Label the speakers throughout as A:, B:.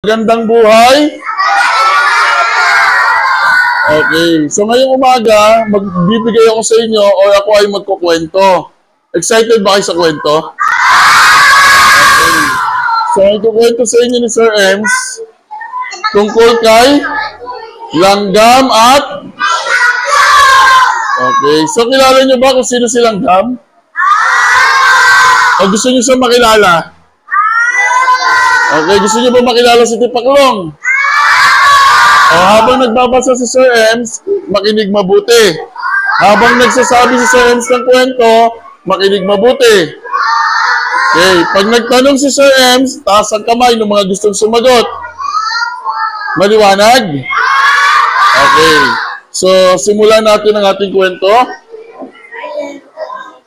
A: Magandang buhay. Okay. So ngayong umaga, magbibigay ako sa inyo o ako ay magkukwento. Excited ba kayo sa kwento? Okay. So magkukwento sa inyo ni Sir Ems tungkol kay langgam at... Okay. So kilala nyo ba kung sino si langgam? O gusto nyo siya makilala? Okay, gusto niyo ba makilala si Tipaklong? O, habang nagbabasa si Sir Ems, makinig mabuti. Habang nagsasabi si Sir Ems ng kwento, makinig mabuti. Okay, pag nagtanong si Sir Ems, taas ang kamay ng mga gustong sumagot. Maliwanag? Okay. So, simulan natin ang ating kwento.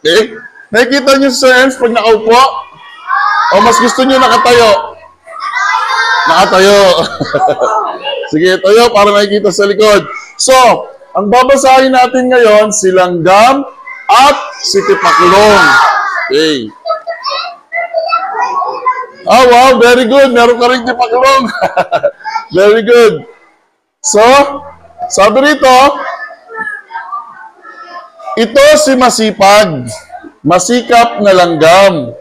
A: Okay. Nakikita niyo si Sir Ems pag nakaupo? O mas gusto niyo nakatayo? Nakatayo. Sige, tayo para makikita sa likod. So, ang babasahin natin ngayon, si langgam at si Tipaklong. Okay. Oh, wow, very good. Meron ka rin Tipaklong. Very good. So, sabi rito, ito si masipag, masikap na langgam.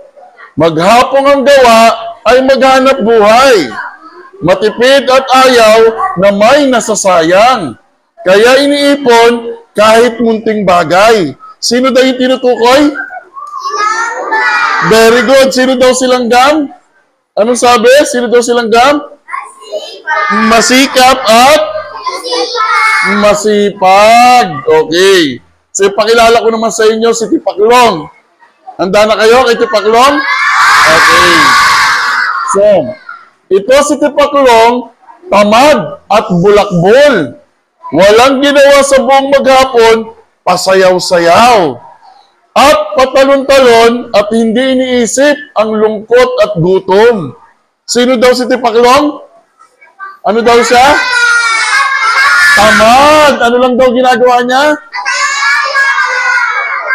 A: Maghapong ang gawa ay maghanap buhay. Matipid at ayaw na may nasasayang. Kaya iniipon kahit munting bagay. Sino daw yung tinutukoy? Very good. Sino daw si langgam? Anong sabi? Sino daw si langgam? Masikap at masipag. Okay. So, ipakilala ko naman sa inyo si Tipaklong. Handa na kayo kay Tipaklong? Okay. So, ito si Tipaklong, tamad at bulakbol. Walang ginawa sa buong maghapon, pasayaw-sayaw. At patalon-talon at hindi iniisip ang lungkot at gutom. Sino daw si Tipaklong? Ano daw siya? Tamad. Ano lang daw ginagawa niya?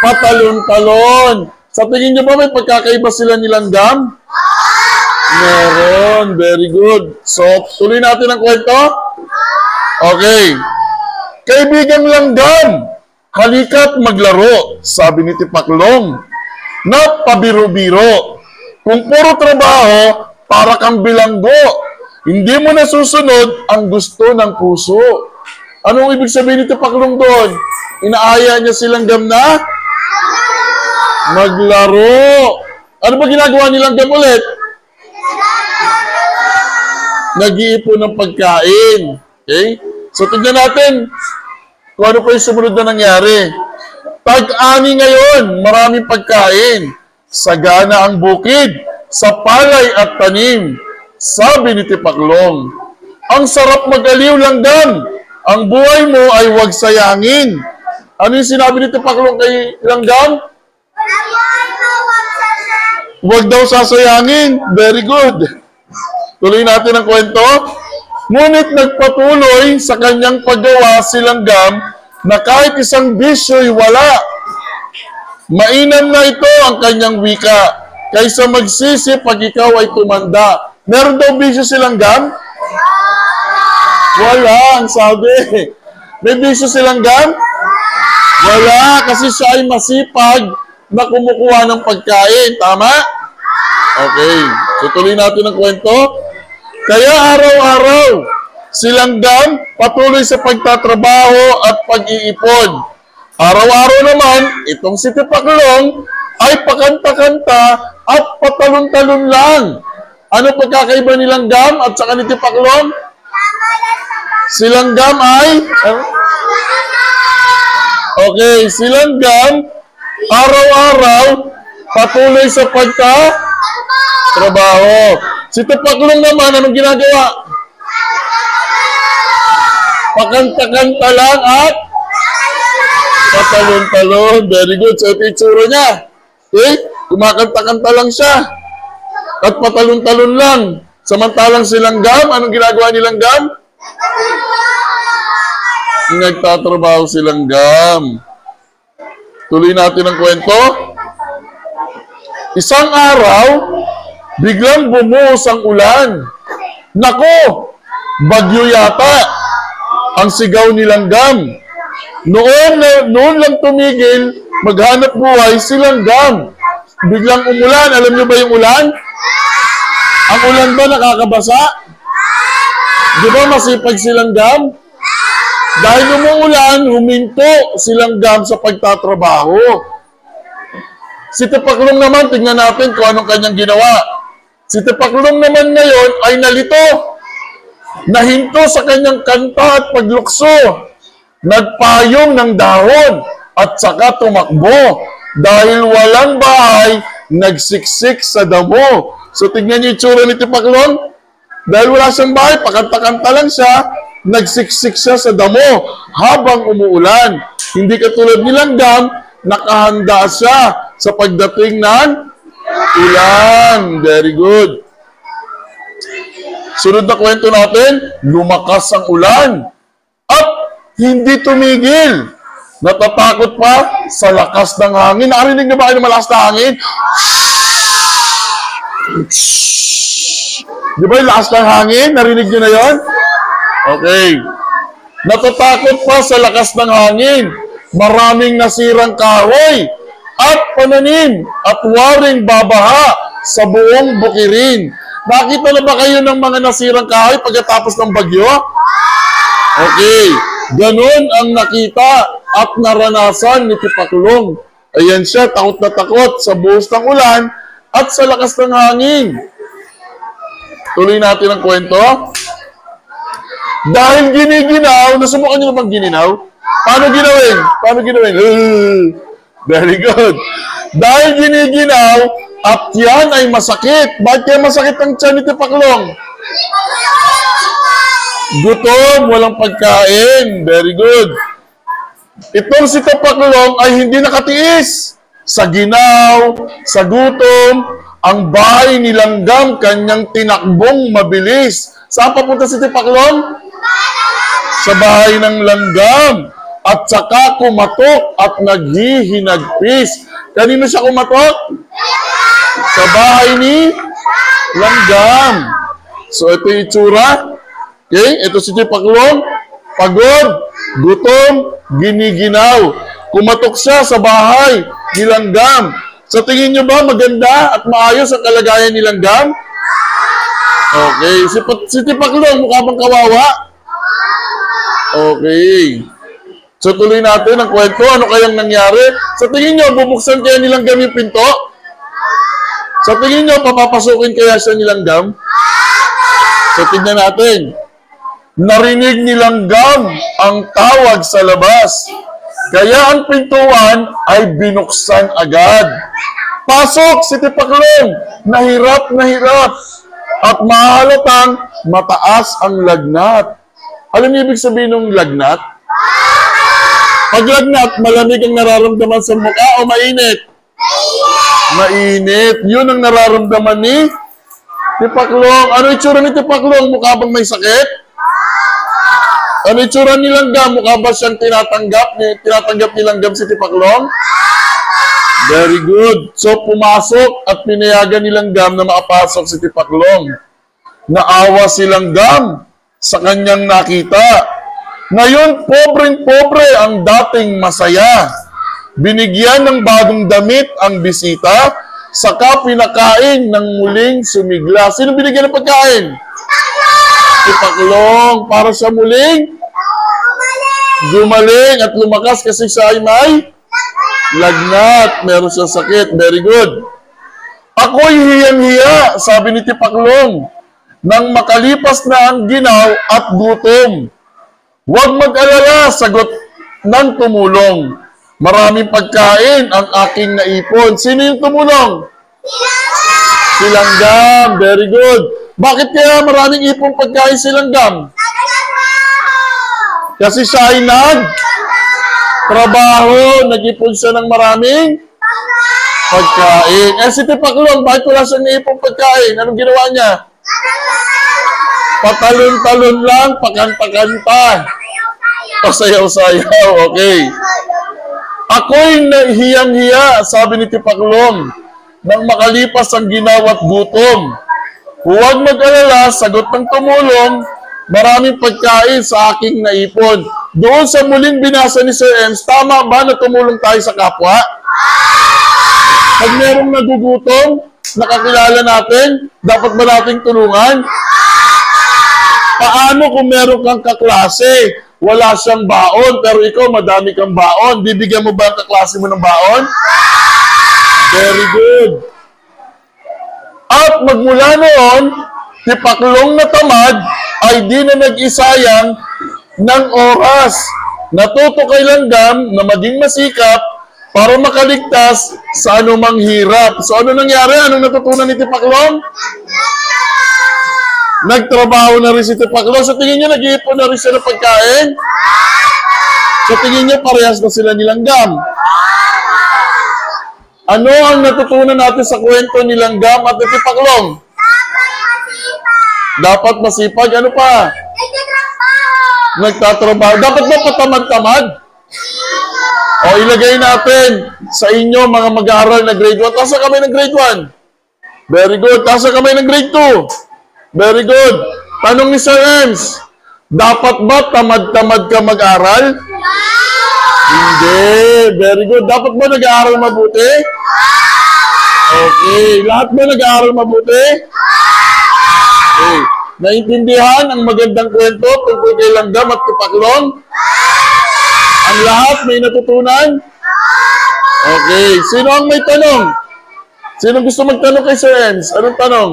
A: Patalon-talon. Sa tingin niyo ba may pagkakaiba sila ni langgam? Meron. Very good. So, tuloy natin ang kwento. Okay. Kaibigang langgam, halika't maglaro, sabi ni Tipaklong. Napabiro-biro. Kung puro trabaho, para kang bilanggo. Hindi mo nasusunod ang gusto ng puso. Anong ibig sabihin ni Tipaklong doon? Inaaya niya si langgam na maglaro. Ano ba ginagawa ni langgam ulit? Nag-iipon ng pagkain. Okay? So, tignan natin kung ano pa yung sumunod na nangyari. Tag-ani ngayon, maraming pagkain. Sagana ang bukid, sa palay at tanim. Sabi ni Tipaklong, ang sarap mag-aliw langgam. Ang buhay mo ay huwag sayangin. Ano yung sinabi ni Tipaklong kay langgam? Huwag daw sasayangin. Very good. Tuloy natin ang kwento. Ngunit nagpatuloy sa kanyang paggawa si langgam na kahit isang bisyo'y wala. Mainam na ito ang kanyang wika kaysa magsisi pag ikaw ay tumanda. Meron daw bisyo si langgam? Wala, ang sabi. May bisyo si langgam? Wala, kasi siya ay masipag na kumukuha ng pagkain. Tama? Okay. So tuloy natin ang kwento. Kaya araw-araw, si langgam patuloy sa pagtatrabaho at pag-iipon. Araw-araw naman, itong si Tipaklong ay pakanta-kanta at patalon-talon lang. Ano pagkakaiba ni langgam at saka ni Tipaklong? Si langgam ay... Okay, si langgam, araw-araw, patuloy sa pagtatrabaho. Si Tipaklong naman, anong ginagawa? Pakanta-kanta lang at patalon-talon. Very good. So, ito yung itsura niya. Okay? Kumakanta-kanta lang siya. At patalon-talon lang. Samantalang si langgam, anong ginagawa ni langgam? Nagtatrabaho si langgam. Tuloy natin ang kwento. Isang araw, biglang bumuhos ang ulan. Nako, bagyo yata ang sigaw ni Langgam. Noon lang tumigil, maghanap buhay si Langgam. Biglang umulan. Alam niyo ba yung ulan? Ang ulan ba nakakabasa? Di ba masipag si Langgam? Dahil umuulan, huminto si Langgam sa pagtatrabaho. Si Tipaklong naman, tingnan natin kung anong kanyang ginawa. Si Tipaklong naman ngayon ay nalito. Nahinto sa kanyang kanta at paglukso. Nagpayong ng dahon at saka tumakbo. Dahil walang bahay, nagsiksik sa damo. So tingnan niyo yung tsura ni Tipaklong. Dahil wala siyang bahay, pakanta-kanta lang siya, nagsiksik siya sa damo habang umuulan. Hindi katulad ni Langgam, nakahanda siya sa pagdating ng ulan. Very good. Sunod na kwento natin, lumakas ang ulan at hindi tumigil. Natatakot pa sa lakas ng hangin. Narinig na ba kayo ng malakas na hangin? Di ba yung lakas ng hangin? Narinig nyo na yon? Okay. Natatakot pa sa lakas ng hangin. Maraming nasirang kahoy at pananim at waring babaha sa buong bukirin. Nakita na ba kayo ng mga nasirang kahoy pagkatapos ng bagyo? Okay. Ganon ang nakita at naranasan ni Tipaklong. Ayan siya, takot na takot sa buhos ng ulan at sa lakas ng hangin. Tuloy natin ang kwento. Dahil giniginaw, nasubukan niyo na bang gininaw? Paano ginawin? Paano ginawin? Very good. Dahil giniginaw at yan ay masakit. Bakit kaya masakit ang tiyan ni Tipaklong? Gutom, walang pagkain. Very good. Itong si Tipaklong ay hindi nakatiis. Sa ginaw, sa gutom, ang bahay ni Langgam kanyang tinakbong mabilis. Saan papunta si Tipaklong? Sa bahay ng Langgam. At saka kumatok at naghihinagpis. Kanino siya kumatok? Sa bahay ni Langgam. So ito yung itsura. Okay, ito si Tipaklong, pagod, gutom, giniginaw. Kumatok siya sa bahay ni Langgam. Sa tingin nyo ba maganda at maayos ang kalagayan ni Langgam? Okay, si Tipaklong mukha bang kawawa? Okay. So tuloy natin ang kwento. Ano kayang nangyari? Sa tingin nyo, bubuksan kaya ni Langgam yung pinto? Sa tingin nyo, papapasukin kaya siya ni Langgam? So tignan natin. Narinig ni Langgam ang tawag sa labas. Kaya ang pintuan ay binuksan agad. Pasok si Tipaklong, nahirap na hirap. At mahalatang mataas ang lagnat. Alam niyo ibig sabihin ng lagnat? Pag lagnat, malamig ang nararamdaman sa mukha o mainit? Mainit. Yun ang nararamdaman ni Tipaklong. Ano itsura ni Tipaklong? Mukha bang may sakit? Ano itsura ni Langgam? Mukha ba siyang tinatanggap ni Langgam si Tipaklong? Very good. So, pumasok at pinayagan ni Langgam na makapasok si Tipaklong. Naawa si Langgam sa kanyang nakita. Ngayon, pobreng-pobre ang dating masaya. Binigyan ng bagong damit ang bisita, saka pinakain ng muling sumigla. Sino binigyan ng pagkain? Tipaklong. Para sa muling gumaling at lumakas kasi siya ay may lagnat. Meron siyang sakit. Very good. Ako'y hiyang-hiya, sabi ni Tipaklong, nang makalipas na ang ginaw at gutom. Huwag mag-alala, sagot ng tumulong. Maraming pagkain ang aking naipon. Sino yung tumulong? Si Langgam. Very good. Bakit kaya maraming ipong pagkain si Langgam? Kasi siya ay nag-trabaho, nag-ipon siya ng maraming pagkain. Eh si Tipaklong, bakit wala siyang naipong pagkain? Anong ginawa niya? Patalon-talon lang, pakanta-kanta. Pasayaw-sayaw, okay. Ako'y hiyang-hiya, sabi ni Tipaklong, nang makalipas ang ginaw at gutom. Huwag mag-alala, sagot ng tumulong, maraming pagkain sa aking naipon. Doon sa muling binasa ni Sir Ems, tama ba na tumulong tayo sa kapwa? Pag merong nagugutom, nakakilala natin, dapat ba nating tulungan? Paano kung meron kang kaklase, wala siyang baon, pero ikaw madami kang baon, bibigyan mo ba ang kaklase mo ng baon? Very good. At magmula noon, si Paklong na tamad ay di na nag-isayang ng oras. Natuto kay Langgam na maging masikap para makaligtas sa anumang hirap. So ano nangyari? Anong natutunan ni Tipaklong? Nagtrabaho na rin si Tipaklong. Sa tingin niyo, nag-iipon na rin siya ng pagkain? Sa tingin niyo, parehas na sila ni Langgam. Ano ang natutunan natin sa kwento ni Langgam at ni Tipaklong? Dapat masipag. Ano pa? Nagtatrabaho. Dapat ba patamad-tamad? O ilagay natin sa inyo mga mag-aaral na grade 1. Tasa kami ng grade 1. Very good. Tasa kami ng grade 2. Very good. Tanong ni Sir Ems, dapat ba tamad-tamad ka mag-aral? Hindi. Very good. Dapat ba nag-aaral mabuti? Okay. Lahat ba nag-aaral mabuti? Okay. Naintindihan ang magandang kwento tungkol kay Langgam at Tipaklong? Ang lahat may natutunan? Okay. Sino ang may tanong? Sino gusto magtanong kay Sir Ems? Anong tanong?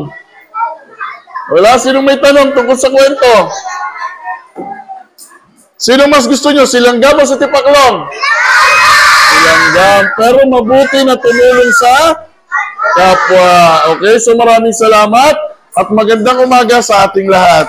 A: Wala? Sinong may tanong tungkol sa kwento? Sino mas gusto nyo? Si Langgam o si Tipaklong? Si Langgam. Pero mabuti na tumulong sa kapwa. Okay? So maraming salamat at magandang umaga sa ating lahat.